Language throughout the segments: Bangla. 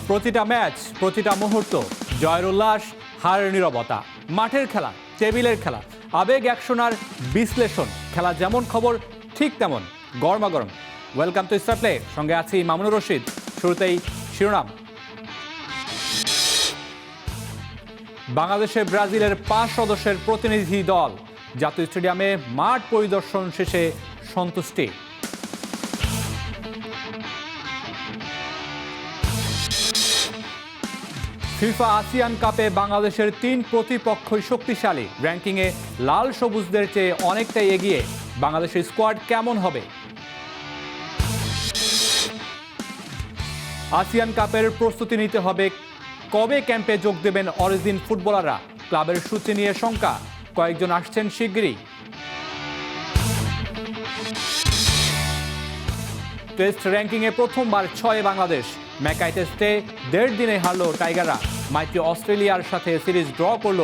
প্রতিটা ম্যাচ, প্রতিটা মুহূর্ত, জয়ের উল্লাস, হারের নীরবতা, মাঠের খেলা, টেবিলের খেলা, আবেগ, অ্যাকশন আর বিশ্লেষণ। খেলা যেমন খবর ঠিক তেমন গরমাগরম। ওয়েলকাম টু স্টার প্লে, সঙ্গে আছি মামুনুর রশিদ। শুরুতেই শিরোনাম। বাংলাদেশে ব্রাজিলের 5 সদস্যের প্রতিনিধি দল জাতীয় স্টেডিয়ামে মাঠ পরিদর্শন শেষে সন্তুষ্টি। ফিফা আসিয়ান কাপে বাংলাদেশের 3 প্রতিপক্ষই শক্তিশালী। র্যাঙ্কিংয়ে লাল সবুজদের চেয়ে অনেকটাই এগিয়ে। বাংলাদেশের স্কোয়াড কেমন হবে? আসিয়ান কাপের প্রস্তুতি নিতে হবে। কবে ক্যাম্পে যোগ দেবেন অরিজিন ফুটবলাররা? ক্লাবের সূচি নিয়ে শঙ্কা, কয়েকজন আসছেন শিগগিরই। টেস্ট র্যাঙ্কিংয়ে প্রথমবার 6 বাংলাদেশ। ম্যাকাই টেস্টে 1.5 দিনে হারল টাইগাররা। মাইটি অস্ট্রেলিয়ার সাথে সিরিজ ড্র করল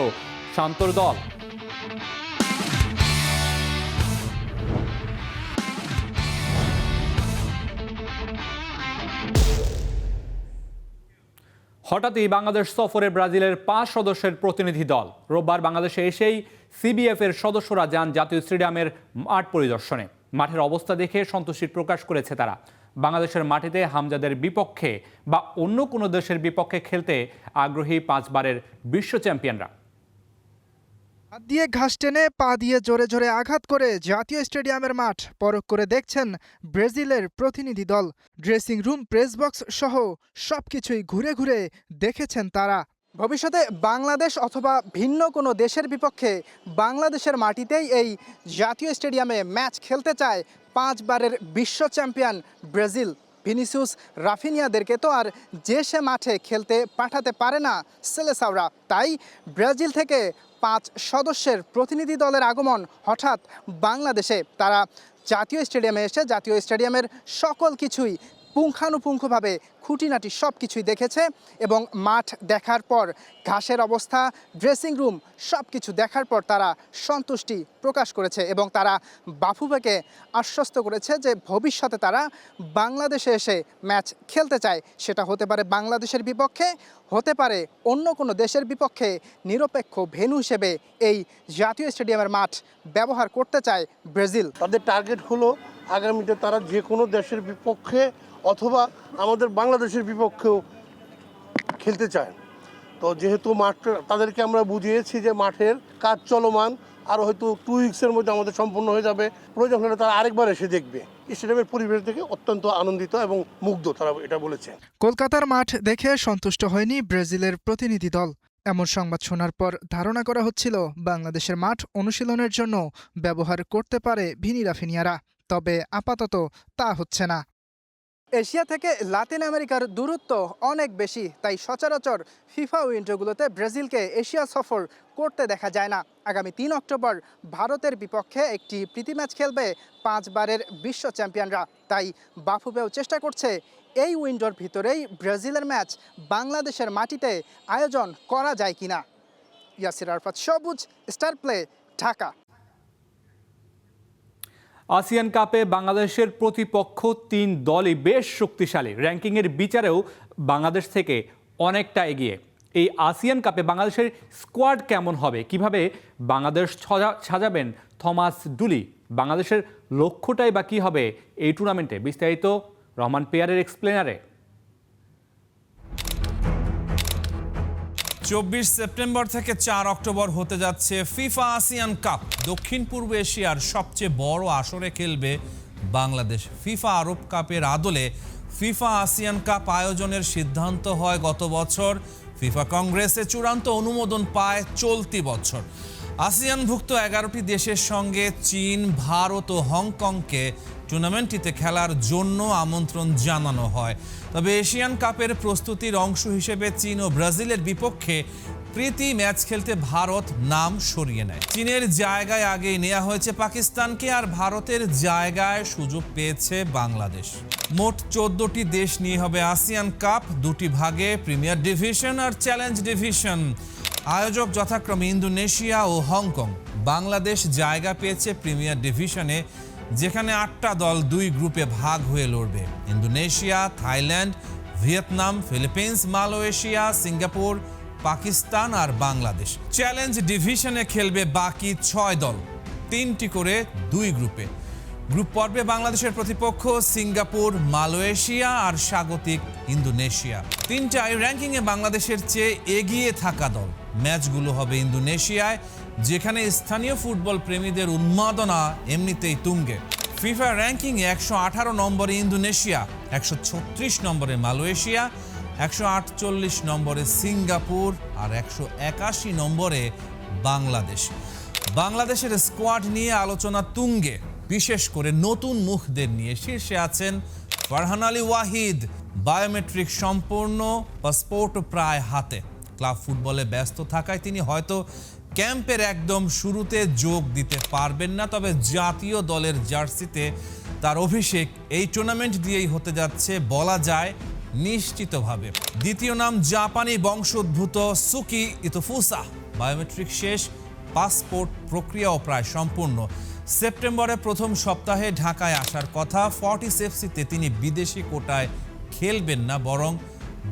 শান্তর দল। হঠাৎই বাংলাদেশ সফরে ব্রাজিলের 5 সদস্যের প্রতিনিধি দল। রোববার বাংলাদেশে এসেই সিবিএফ এর সদস্যরা যান জাতীয় স্টেডিয়ামের মাঠ পরিদর্শনে। মাঠের অবস্থা দেখে সন্তুষ্টি প্রকাশ করেছে তারা। বাংলাদেশের মাটিতে হামজাদের বিপক্ষে বা অন্য কোনো দেশের বিপক্ষে খেলতে আগ্রহী 5 বারের বিশ্ব চ্যাম্পিয়নরা। হাত দিয়ে ঘাস টেনে, পা দিয়ে জোরে জোরে আঘাত করে জাতীয় স্টেডিয়ামের মাঠ পরখ করে দেখছেন ব্রাজিলের প্রতিনিধি দল। ড্রেসিং রুম, প্রেস বক্স সহ সবকিছুই ঘুরে ঘুরে দেখেছেন তারা। ভবিষ্যতে বাংলাদেশ অথবা ভিন্ন কোনো দেশের বিপক্ষে বাংলাদেশের মাটিতেই এই জাতীয় স্টেডিয়ামে ম্যাচ খেলতে চায় 5 বারের বিশ্ব চ্যাম্পিয়ন ব্রাজিল। ভিনিসিয়াস, রাফিনিয়াদেরকে তো আর যে সে মাঠে খেলতে পাঠাতে পারে না সেলেসাওরা। তাই ব্রাজিল থেকে 5 সদস্যের প্রতিনিধি দলের আগমন হঠাৎ বাংলাদেশে। তারা জাতীয় স্টেডিয়ামে এসে জাতীয় স্টেডিয়ামের সকল কিছুই পুঙ্খানুপুঙ্খভাবে খুঁটিনাটি সব কিছুই দেখেছে এবং মাঠ দেখার পর, ঘাসের অবস্থা, ড্রেসিং রুম সব কিছু দেখার পর তারা সন্তুষ্টি প্রকাশ করেছে এবং তারা বাফুফেকে আশ্বস্ত করেছে যে ভবিষ্যতে তারা বাংলাদেশে এসে ম্যাচ খেলতে চায়। সেটা হতে পারে বাংলাদেশের বিপক্ষে, হতে পারে অন্য কোনো দেশের বিপক্ষে। নিরপেক্ষ ভেন্যু হিসেবে এই জাতীয় স্টেডিয়ামের মাঠ ব্যবহার করতে চায় ব্রাজিল। তাদের টার্গেট হলো আগামীতে তারা যে কোনো দেশের বিপক্ষে অথবা আমাদের বাংলাদেশের বিপক্ষেও খেলতে চায়। তো যেহেতু মাঠটা তাদেরকে আমরা বুঝিয়েছি যে মাঠের কাজ চলমান, আর হয়তো 2 উইক্সের মধ্যে আমাদের সম্পূর্ণ হয়ে যাবে। প্রয়োজন হলে তারা আরেকবার এসে দেখবে। স্টেডিয়ামের পরিবেশ থেকে অত্যন্ত আনন্দিত এবং মুগ্ধ তারা এটা বলেছে। কলকাতার মাঠ দেখে সন্তুষ্ট হয়নি ব্রাজিলের প্রতিনিধি দল। এমন সংবাদ শোনার পর ধারণা করা হচ্ছিল বাংলাদেশের মাঠ অনুশীলনের জন্য ব্যবহার করতে পারে ভিনি রাফিনিয়ারা। তবে আপাতত তা হচ্ছে না। এশিয়া থেকে লাতিন আমেরিকার দূরত্ব অনেক বেশি, তাই সচরাচর ফিফা উইন্ডোগুলোতে ব্রাজিলকে এশিয়া সফর করতে দেখা যায় না। আগামী 3 অক্টোবর ভারতের বিপক্ষে একটি প্রীতি ম্যাচ খেলবে 5 বারের বিশ্ব চ্যাম্পিয়নরা। তাই বাফুফেও চেষ্টা করছে এই উইন্ডোর ভিতরেই ব্রাজিলের ম্যাচ বাংলাদেশের মাটিতে আয়োজন করা যায় কিনা। ইয়াসির আরাফাত, সবুজ, স্টার প্লে, ঢাকা। আসিয়ান কাপে বাংলাদেশের প্রতিপক্ষ 3 দলই বেশ শক্তিশালী। র্যাঙ্কিংয়ের বিচারেও বাংলাদেশ থেকে অনেকটা এগিয়ে। এই আসিয়ান কাপে বাংলাদেশের স্কোয়াড কেমন হবে? কিভাবে বাংলাদেশ সাজাবেন থমাস ডুলি? বাংলাদেশের লক্ষ্যটাই বা কী হবে এই টুর্নামেন্টে? বিস্তারিত রহমান পেয়ারের এক্সপ্লেনারে। 24 সেপ্টেম্বর থেকে 4 অক্টোবর হতে যাচ্ছে ফিফা আসিয়ান কাপ। দক্ষিণ পূর্ব এশিয়ার সবচেয়ে বড় আসরে খেলবে বাংলাদেশ। ফিফা আরব কাপের আদলে ফিফা আসিয়ান কাপ আয়োজনের সিদ্ধান্ত হয় গত বছর। ফিফা কংগ্রেসে চূড়ান্ত অনুমোদন পায় চলতি বছর। আসিয়ানভুক্ত 11টি দেশের সঙ্গে চীন, ভারত ও হংকংকে টুর্নামেন্টটিতে খেলার জন্য আমন্ত্রণ জানানো হয়। তবে এশিয়ান কাপের প্রস্তুতির অংশ হিসেবে চীন ও ব্রাজিলের বিপক্ষে প্রীতি ম্যাচ খেলতে ভারত নাম সরিয়ে নেয়। চীনের জায়গায় আগেই নেওয়া হয়েছে পাকিস্তানকে, আর ভারতের জায়গায় সুযোগ পেয়েছে বাংলাদেশ। মোট 14টি দেশ নিয়ে হবে আসিয়ান কাপ, 2টি ভাগে, প্রিমিয়ার ডিভিশন আর চ্যালেঞ্জ ডিভিশন। আয়োজক যথাক্রমে ইন্দোনেশিয়া ও হংকং। বাংলাদেশ জায়গা পেয়েছে প্রিমিয়ার ডিভিশনে, যেখানে 8টা দল 2 গ্রুপে ভাগ হয়ে লড়বে। Indonesia, Thailand, Vietnam, Philippines, Malaysia, Singapore, Pakistan আর বাংলাদেশ। চ্যালেঞ্জ ডিভিশনে খেলবে বাকি 6 দল, 3টি করে 2 গ্রুপে। গ্রুপ পর্বে বাংলাদেশের প্রতিপক্ষ সিঙ্গাপুর, মালয়েশিয়া আর স্বাগতিক ইন্দোনেশিয়া। 3টাই র্যাঙ্কিংয়ে বাংলাদেশের চেয়ে এগিয়ে থাকা দল। ম্যাচগুলো হবে ইন্দোনেশিয়ায়, যেখানে স্থানীয় ফুটবল প্রেমীদের উন্মাদনা এমনিতেই তুঙ্গে। ফিফা র্যাঙ্কিংয়ে 118 নম্বরে ইন্দোনেশিয়া, 136 নম্বরে মালয়েশিয়া, 148 নম্বরে সিঙ্গাপুর আর 181 নম্বরে বাংলাদেশ। বাংলাদেশের স্কোয়াড নিয়ে আলোচনা তুঙ্গে, বিশেষ করে নতুন মুখদের নিয়ে। শীর্ষে আছেন ফারহান আলী ওয়াহিদ, বায়োমেট্রিক সম্পূর্ণ, পাসপোর্ট প্রায় হাতে। ক্লাব ফুটবলে ব্যস্ত থাকায় তিনি হয়তো ক্যাম্পের একদম শুরুতে যোগ দিতে পারবেন না, তবে জাতীয় দলের জার্সিতে তার অভিষেক এই টুর্নামেন্ট দিয়েই হতে যাচ্ছে বলা যায় নিশ্চিতভাবে। দ্বিতীয় নাম জাপানি বংশোদ্ভূত সুকি ইতোফুসা, বায়োমেট্রিক শেষ, পাসপোর্ট প্রক্রিয়াও প্রায় সম্পূর্ণ। সেপ্টেম্বরের প্রথম সপ্তাহে ঢাকায় আসার কথা। ফর্টিস এফসিতে তিনি বিদেশি কোটায় খেলবেন না, বরং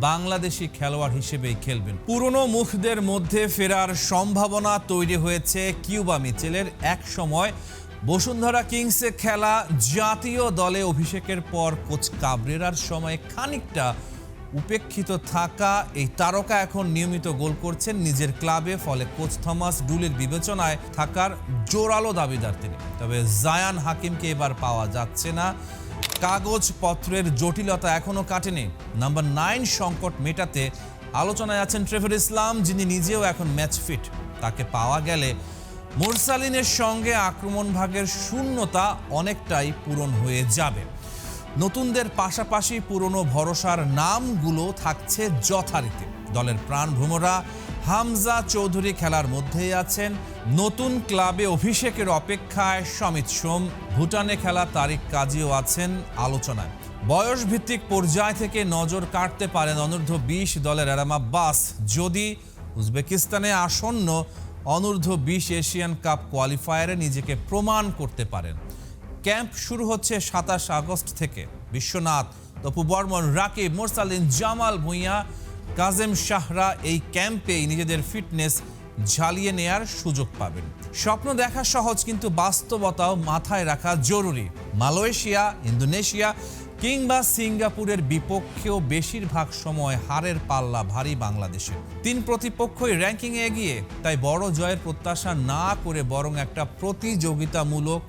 বাংলাদেশি খেলোয়াড় হিসেবেই খেলবেন। পুরনো মুখদের মধ্যে ফেরার সম্ভাবনা তৈরি হয়েছে কিউবা মিচেলের। এক সময় বসুন্ধরা কিংসে খেলা জাতীয় দলে অভিষেকের পর কোচ কাবরেরার সময় খানিকটা উপেক্ষিত থাকা এই তারকা এখন নিয়মিত গোল করছেন নিজের ক্লাবে। ফলে কোচ থমাস ডুলের বিবেচনায় থাকার জোরালো দাবিদার তিনি। তবে জায়ান হাকিমকে এবার পাওয়া যাচ্ছে না। কাগজপত্রের জটিলতা এখনো কাটেনি। নাম্বার 9 সংকট মেটাতে আলোচনায় আছেন ট্রেভর ইসলাম, যিনি নিজেও এখন ম্যাচ ফিট। তাকে পাওয়া গেলে মুরসালিনের সঙ্গে আক্রমণ ভাগের শূন্যতা অনেকটাই পূরণ হয়ে যাবে। নতুনদের পাশাপাশি পুরনো ভরসার নামগুলো থাকছে যথারীতি। দলের প্রাণভ্রমরা হামজা চৌধুরী খেলার মধ্যেই আছেন। নতুন ক্লাবে অভিষেকের অপেক্ষায় সমিত সোম, ভুটানে খেলা তারিক কাজীও আছেন আলোচনায়। বয়স ভিত্তিক পর্যায় থেকে নজর কাটতে পারেন অনূর্ধ্ব 20 দলের আরাম আব্বাস, যদি উজবেকিস্তানে আসন্ন অনূর্ধ্ব 20 এশিয়ান কাপ কোয়ালিফায়ারে নিজেকে প্রমাণ করতে পারেন। ক্যাম্প শুরু হচ্ছে 27 আগস্ট থেকে। বিশ্বনাথ, তপু বর্মন, রাকিব, মোরসালিন, জামাল ভুঁইয়া, কাজেম শাহরা এই ক্যাম্পেই নিজেদের ফিটনেস ঝালিয়ে নেয়ার সুযোগ পাবেন। স্বপ্ন দেখা সহজ, কিন্তু বাস্তবতাও মাথায় রাখা জরুরি। মালয়েশিয়া, ইন্দোনেশিয়া কিংবা সিঙ্গাপুরের বিপক্ষেও বেশিরভাগ সময় হারের পাল্লা ভারী বাংলাদেশের। 3 প্রতিপক্ষই র্যাঙ্কিংয়ে এগিয়ে, তাই বড় জয়ের প্রত্যাশা না করে বরং একটা প্রতিযোগিতামূলক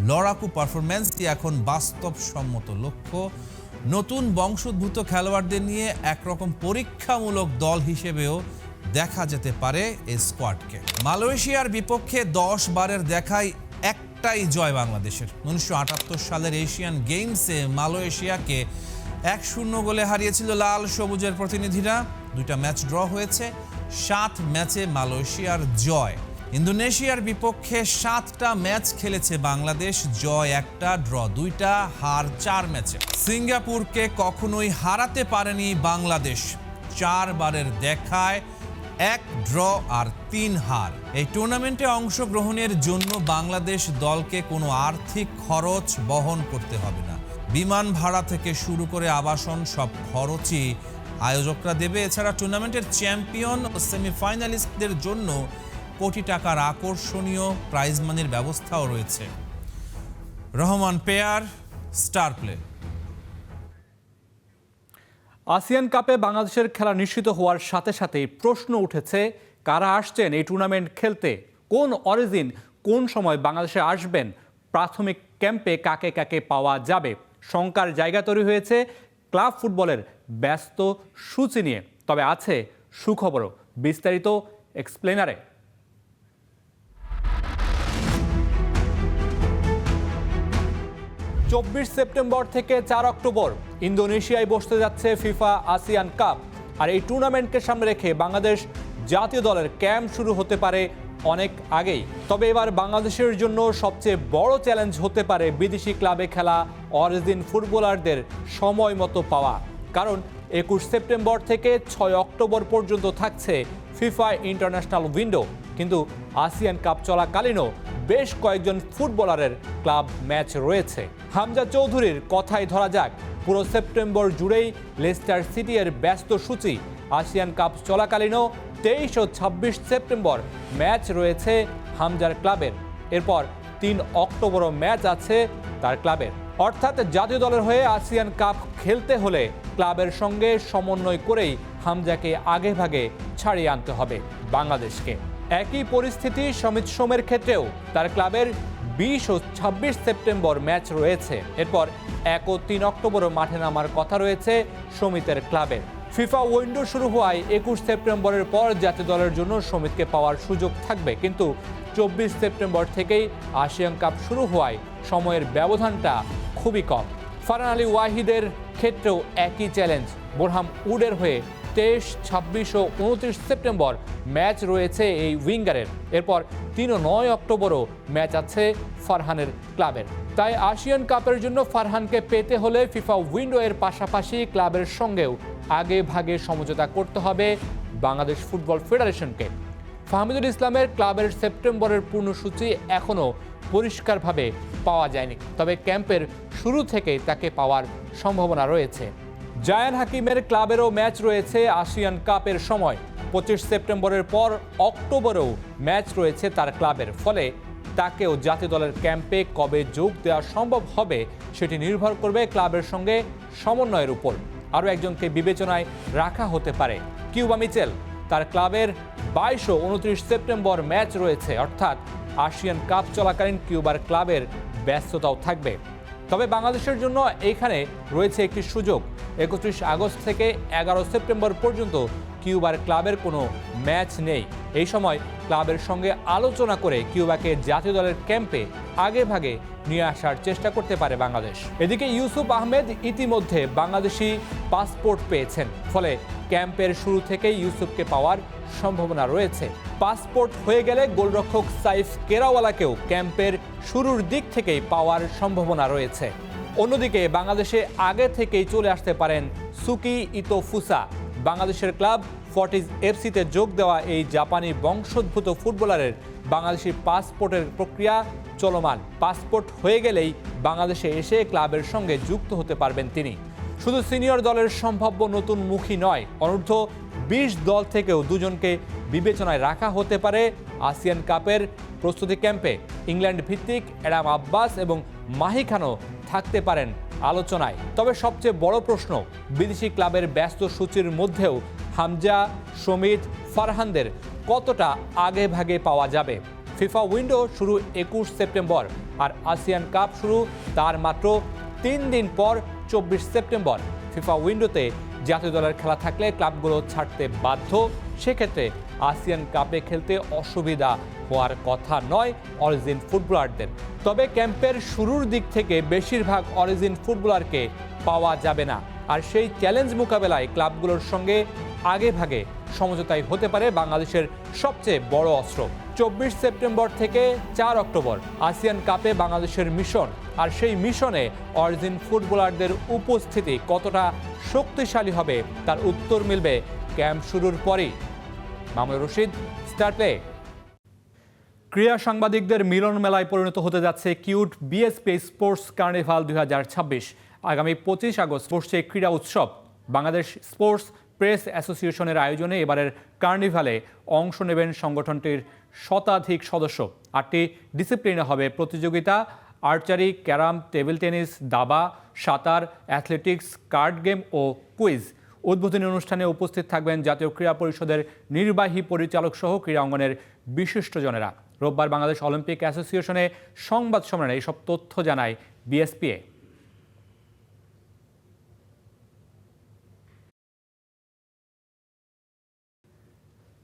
লড়াকু পারফরম্যান্সটি এখন বাস্তবসম্মত লক্ষ্য। নতুন বংশোদ্ভূত খেলোয়াড়দের নিয়ে একরকম পরীক্ষামূলক দল হিসেবেও দেখা যেতে পারে এই স্কোয়াডকে। মালয়েশিয়ার বিপক্ষে 10 বারের দেখায় একটাই জয় বাংলাদেশের। 1978 সালের এশিয়ান গেমসে মালয়েশিয়াকে 1-0 গোলে হারিয়েছিল লাল সবুজের প্রতিনিধিরা। 2টা ম্যাচ ড্র হয়েছে, 7 ম্যাচে মালয়েশিয়ার জয়। ইন্দোনেশিয়ার বিপক্ষে 7টা ম্যাচ খেলেছে বাংলাদেশ, জয় 1টা, ড্র 2টা, হার 4 ম্যাচে। সিঙ্গাপুরকে কখনোই হারাতে পারেনি বাংলাদেশ। 4 বারের দেখায় 1 ড্র আর 3 হার। এই টুর্নামেন্টে অংশগ্রহণের জন্য বাংলাদেশ দলকে কোনো আর্থিক খরচ বহন করতে হবে না। বিমান ভাড়া থেকে শুরু করে আবাসন সব খরচই আয়োজকরা দেবে। এছাড়া টুর্নামেন্টের চ্যাম্পিয়ন ও সেমিফাইনালিস্টদের জন্য কোটি টাকার আকর্ষণীয় প্রাইজ মানির ব্যবস্থাও রয়েছে। Rahman pair, star play. ASEAN কাপে বাংলাদেশের খেলা নিশ্চিত হওয়ার সাথে সাথেই প্রশ্ন উঠেছে, কারা আসছেন এই টুর্নামেন্ট খেলতে, কোন অরিজিন কোন সময় বাংলাদেশে আসবেন, প্রাথমিক ক্যাম্পে কাকে কাকে পাওয়া যাবে। শঙ্কার জায়গা তৈরি হয়েছে ক্লাব ফুটবলের ব্যস্ত সূচি নিয়ে। তবে আছে সুখবরও, বিস্তারিত এক্সপ্লেনারে। 24 সেপ্টেম্বর থেকে 4 অক্টোবর ইন্দোনেশিয়ায় বসতে যাচ্ছে ফিফা আসিয়ান কাপ। আর এই টুর্নামেন্টকে সামনে রেখে বাংলাদেশ জাতীয় দলের ক্যাম্প শুরু হতে পারে অনেক আগেই। তবে এবার বাংলাদেশের জন্য সবচেয়ে বড় চ্যালেঞ্জ হতে পারে বিদেশি ক্লাবে খেলা অরিজিন ফুটবলারদের সময় মতো পাওয়া। কারণ 21 সেপ্টেম্বর থেকে 6 অক্টোবর পর্যন্ত থাকছে ফিফা ইন্টারন্যাশনাল উইন্ডো, কিন্তু আসিয়ান কাপ চলাকালীনও বেশ কয়েকজন ফুটবলারের ক্লাব ম্যাচ রয়েছে। হামজা চৌধুরীর কথাই ধরা যাক, পুরো সেপ্টেম্বর জুড়েই লেস্টার সিটি এর ব্যস্ত সূচি। আসিয়ান কাপ চলাকালীনও 23 ও 26 সেপ্টেম্বর ম্যাচ রয়েছে হামজার ক্লাবের। এরপর 3 অক্টোবরও ম্যাচ আছে তার ক্লাবের। অর্থাৎ জাতীয় দলের হয়ে আসিয়ান কাপ খেলতে হলে ক্লাবের সঙ্গে সমন্বয় করেই হামজাকে আগেভাগে ছাড়িয়ে আনতে হবে বাংলাদেশকে। একই পরিস্থিতি সমিত সোমের ক্ষেত্রেও তার ক্লাবের 20 ও 26 সেপ্টেম্বর ম্যাচ রয়েছে। এরপর 1 ও 3 অক্টোবরও মাঠে নামার কথা রয়েছে সমিতের ক্লাবের। ফিফা উইন্ডো শুরু হওয়ায় 21 সেপ্টেম্বরের পর জাতীয় দলের জন্য সমিতকে পাওয়ার সুযোগ থাকবে, কিন্তু 24 সেপ্টেম্বর থেকেই আসিয়ান কাপ শুরু হওয়ায় সময়ের ব্যবধানটা খুবই কম। ফারহান আলী ওয়াহিদের ক্ষেত্রেও একই চ্যালেঞ্জ। বোরহাম উডের হয়ে 23, 26 ও 29 সেপ্টেম্বর ম্যাচ রয়েছে এই উইঙ্গারের। এরপর 3 ও 9 অক্টোবরও ম্যাচ আছে ফারহানের ক্লাবের। তাই আসিয়ান কাপের জন্য ফারহানকে পেতে হলে ফিফা উইন্ডো এর পাশাপাশি ক্লাবের সঙ্গেও আগে ভাগে সমঝোতা করতে হবে বাংলাদেশ ফুটবল ফেডারেশনকে। ফাহমিদুল ইসলামের ক্লাবের সেপ্টেম্বরের পূর্ণসূচি এখনও পরিষ্কারভাবে পাওয়া যায়নি, তবে ক্যাম্পের শুরু থেকেই তাকে পাওয়ার সম্ভাবনা রয়েছে। জায়ান হাকিমের ক্লাবেরও ম্যাচ রয়েছে আসিয়ান কাপের সময়। 25 সেপ্টেম্বরের পর অক্টোবরেও ম্যাচ রয়েছে তার ক্লাবের। ফলে তাকেও জাতীয় দলের ক্যাম্পে কবে যোগ দেওয়া সম্ভব হবে সেটি নির্ভর করবে ক্লাবের সঙ্গে সমন্বয়ের উপর। আরও একজনকে বিবেচনায় রাখা হতে পারে কিউবা মিচেল। তার ক্লাবের 22 ও 29 সেপ্টেম্বর ম্যাচ রয়েছে, অর্থাৎ আসিয়ান কাপ চলাকালীন কিউবার ক্লাবের ব্যস্ততাও থাকবে। তবে বাংলাদেশের জন্য এইখানে রয়েছে একটি সুযোগ। 31 আগস্ট থেকে 11 সেপ্টেম্বর পর্যন্ত কিউবার ক্লাবের কোনো ম্যাচ নেই। এই সময় ক্লাবের সঙ্গে আলোচনা করে কিউবাকে জাতীয় দলের ক্যাম্পে আগেভাগে নিয়ে আসার চেষ্টা করতে পারে বাংলাদেশ। এদিকে ইউসুফ আহমেদ ইতিমধ্যে বাংলাদেশি পাসপোর্ট পেয়েছেন, ফলে ক্যাম্পের শুরু থেকেই ইউসুফকে পাওয়ার সম্ভাবনা রয়েছে। পাসপোর্ট হয়ে গেলে গোলরক্ষক সাইফ কেরাওয়ালাকেও ক্যাম্পের শুরুর দিক থেকেই পাওয়ার সম্ভাবনা রয়েছে। অন্যদিকে বাংলাদেশে আগে থেকেই চলে আসতে পারেন সুকি ইতোফুসা। বাংলাদেশের ক্লাব ফর্টিজ এফসিতে যোগ দেওয়া এই জাপানি বংশোদ্ভূত ফুটবলারের বাংলাদেশি পাসপোর্টের প্রক্রিয়া চলমান। পাসপোর্ট হয়ে গেলেই বাংলাদেশে এসে ক্লাবের সঙ্গে যুক্ত হতে পারবেন তিনি। শুধু সিনিয়র দলের সম্ভাব্য নতুন মুখী নয়, অনূর্ধ্ব 20 দল থেকেও দুজনকে বিবেচনায় রাখা হতে পারে আসিয়ান কাপের প্রস্তুতি ক্যাম্পে। ইংল্যান্ড ভিত্তিক অ্যাডাম আব্বাস এবং মাহি খানও থাকতে পারেন আলোচনায়। তবে সবচেয়ে বড় প্রশ্ন, বিদেশি ক্লাবের ব্যস্ত সূচির মধ্যেও হামজা, সমিত, ফারহানদের কতটা আগে ভাগে পাওয়া যাবে। ফিফা উইন্ডো শুরু 21 সেপ্টেম্বর, আর আসিয়ান কাপ শুরু তার মাত্র 3 দিন পর 24 সেপ্টেম্বর। ফিফা উইন্ডোতে জাতীয় দলের খেলা থাকলে ক্লাবগুলো ছাড়তে বাধ্য। সেক্ষেত্রে আসিয়ান কাপে খেলতে অসুবিধা হওয়ার কথা নয় অরিজিন ফুটবলারদের। তবে ক্যাম্পের শুরুর দিক থেকে বেশিরভাগ অরিজিন ফুটবলারকে পাওয়া যাবে না, আর সেই চ্যালেঞ্জ মোকাবেলায় ক্লাবগুলোর সঙ্গে আগেভাগে সমঝোতাই হতে পারে বাংলাদেশের সবচেয়ে বড় অস্ত্র। 24 সেপ্টেম্বর থেকে 4 অক্টোবর আসিয়ান কাপে বাংলাদেশের মিশন, আর সেই মিশনে অরিজিন ফুটবলারদের উপস্থিতি কতটা শক্তিশালী হবে তার উত্তর মিলবে ক্যাম্প শুরুর পরই। Mamunur Rashid, star play. ক্রীড়া সাংবাদিকদের মিলন মেলায় পরিণত হতে যাচ্ছে কিউট বিএসপি স্পোর্টস কার্নিভাল 2026। আগামী 25 আগস্ট বসছে ক্রীড়া উৎসব। বাংলাদেশ স্পোর্টস প্রেস অ্যাসোসিয়েশনের আয়োজনে এবারের কার্নিভালে অংশ নেবেন সংগঠনটির শতাধিক সদস্য। 8টি ডিসিপ্লিনে হবে প্রতিযোগিতা: আর্চারি, ক্যারাম, টেবিল টেনিস, দাবা, সাঁতার, অ্যাথলেটিক্স, কার্ড গেম ও কুইজ। উদ্বোধনী অনুষ্ঠানে উপস্থিত থাকবেন জাতীয় ক্রীড়া পরিষদের নির্বাহী পরিচালক সহ ক্রীড়া অঙ্গনের বিশিষ্টজনেরা। রোববার বাংলাদেশ অলিম্পিক অ্যাসোসিয়েশনে সংবাদ সম্মেলনে এইসব তথ্য জানায় বিএসপিএ।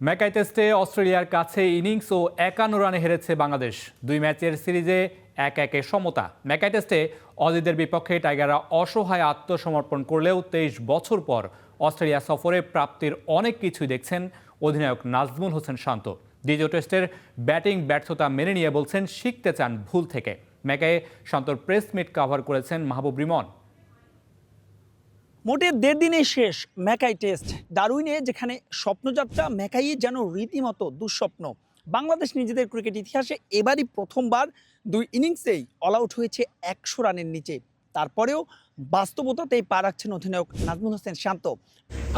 ম্যাকাই টেস্টে অস্ট্রেলিয়ার কাছে ইনিংস ও 51 রানে হেরেছে বাংলাদেশ। 2 ম্যাচের সিরিজে 1-1 সমতা। ম্যাকাই টেস্টে অজিদের বিপক্ষে টাইগাররা অসহায় আত্মসমর্পণ করলেও 23 বছর পর অস্ট্রেলিয়া সফরে প্রাপ্তির অনেক কিছুই দেখছেন অধিনায়ক নাজমুল হোসেন শান্ত। দ্বিতীয় টেস্টের ব্যাটিং ব্যর্থতা মেনে নিয়ে বলছেন শিখতে চান ভুল থেকে। ম্যাকাইয়ে শান্তর প্রেস মিট কভার করেছেন মাহবুব রিমন। মোটে 1.5 দিনে শেষ ম্যাকাই টেস্ট। ডারউইনে যেখানে স্বপ্নযাত্রা, ম্যাকাইয়ে যেন রীতিমতো দুঃস্বপ্ন। বাংলাদেশ নিজেদের ক্রিকেট ইতিহাসে এবারই প্রথমবার 2 ইনিংসেই অল আউট হয়েছে 100 রানের নিচে। তারপরেও বাস্তবতাতেই পা রাখছেন অধিনায়ক নাজমুল হোসেন শান্ত।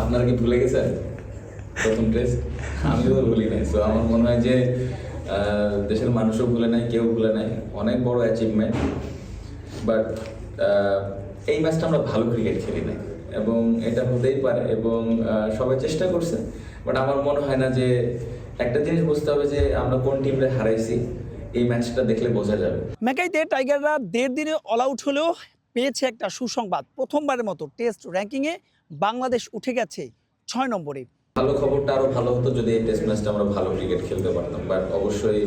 আপনারা কি ভুলে গেছেন প্রথম টেস্ট? আমিও তো ভুলি নাই। সো আমার মনে হয় যে দেশের মানুষও ভুলে নাই, কেউ ভুলে নাই। অনেক বড় অ্যাচিভমেন্ট, বাট এই ম্যাচটা আমরা ভালো ক্রিকেট খেলি নাই এবং এটা হতেই পারে এবং সবাই চেষ্টা করছে, বাট আমার মনে হয় না যে একটা জিনিস বুঝতে হবে যে আমরা কোন টিমরে হারাইছি, এই ম্যাচটা দেখলে বোঝা যাবে। ম্যাকাইতে টাইগাররা 1.5 দিনে অল আউট হলেও পেয়েছে একটা সুসংবাদ। প্রথমবারের মতো টেস্ট র্যাঙ্কিংয়ে বাংলাদেশ উঠে গেছে 6 নম্বরে। ভালো খবরটা আরো ভালো হতো যদি এই টেস্ট ম্যাচটা আমরা ভালো ক্রিকেট খেলতে পারতাম, বাট অবশ্যই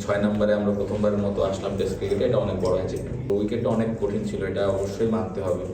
6 নম্বরে আমরা প্রথমবারের মতো আসলাম টেস্ট ক্রিকেটে, এটা অনেক বড় অ্যাচিভমেন্ট। উইকেটটা অনেক কঠিন ছিল, এটা অবশ্যই মানতে হবে।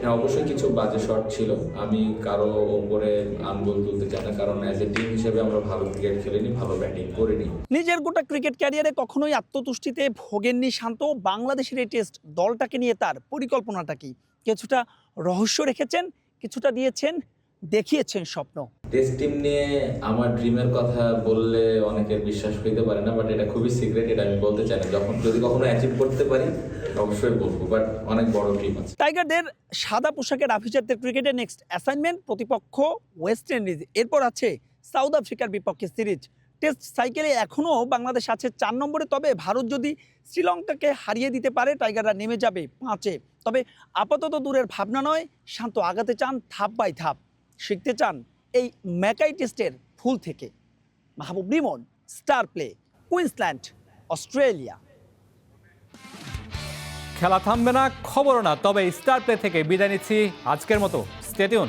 হ্যাঁ, অবশ্যই কিছু বাজে শট ছিল, আমি কারো ওপরে আঙ্গুল তুলতে চাই না, কারণ অ্যাজ এ টিম হিসেবে আমরা ভালো ক্রিকেট খেলিনি, ভালো ব্যাটিং করিনি। নিজের গোটা ক্রিকেট ক্যারিয়ারে কখনোই আত্মতুষ্টিতে ভোগেননি শান্ত। বাংলাদেশের এই টেস্ট দলটাকে নিয়ে তার পরিকল্পনাটা কি? কিছুটা রহস্য রেখেছেন, কিছুটা দিয়েছেন, দেখিয়েছেন স্বপ্ন। টেস্ট টিম নিয়ে আমার ড্রিমের কথা বললে অনেকের বিশ্বাস হইতে পারে না, বাট এটা খুবই সিক্রেট, এটা আমি বলতে চাই না। যদি কখনো অ্যাচিভ করতে পারি অবশ্যই বলবো, বাট অনেক বড় ড্রিম আছে। টাইগারদের সাদা পোশাকের আফিসারদের ক্রিকেটে নেক্সট অ্যাসাইনমেন্ট প্রতিপক্ষ ওয়েস্ট ইন্ডিজ, এরপর আছে সাউথ আফ্রিকার বিপক্ষে সিরিজ। টেস্ট সাইকেলে এখনও বাংলাদেশ আছে 4 নম্বরে, তবে ভারত যদি শ্রীলঙ্কাকে হারিয়ে দিতে পারে টাইগাররা নেমে যাবে 5-এ। তবে আপাতত দূরের ভাবনা নয়, শান্ত আগাতে চান ধাপ বাই ধাপ, শিখতে চান এই ম্যাকাই টেস্টের ভুল থেকে। Mahbub Rimon, star play, Queensland, Australia. খেলা থামবে না, খবরও না, তবে স্টার প্লে থেকে বিদায় নিচ্ছি আজকের মতো। Stay tune.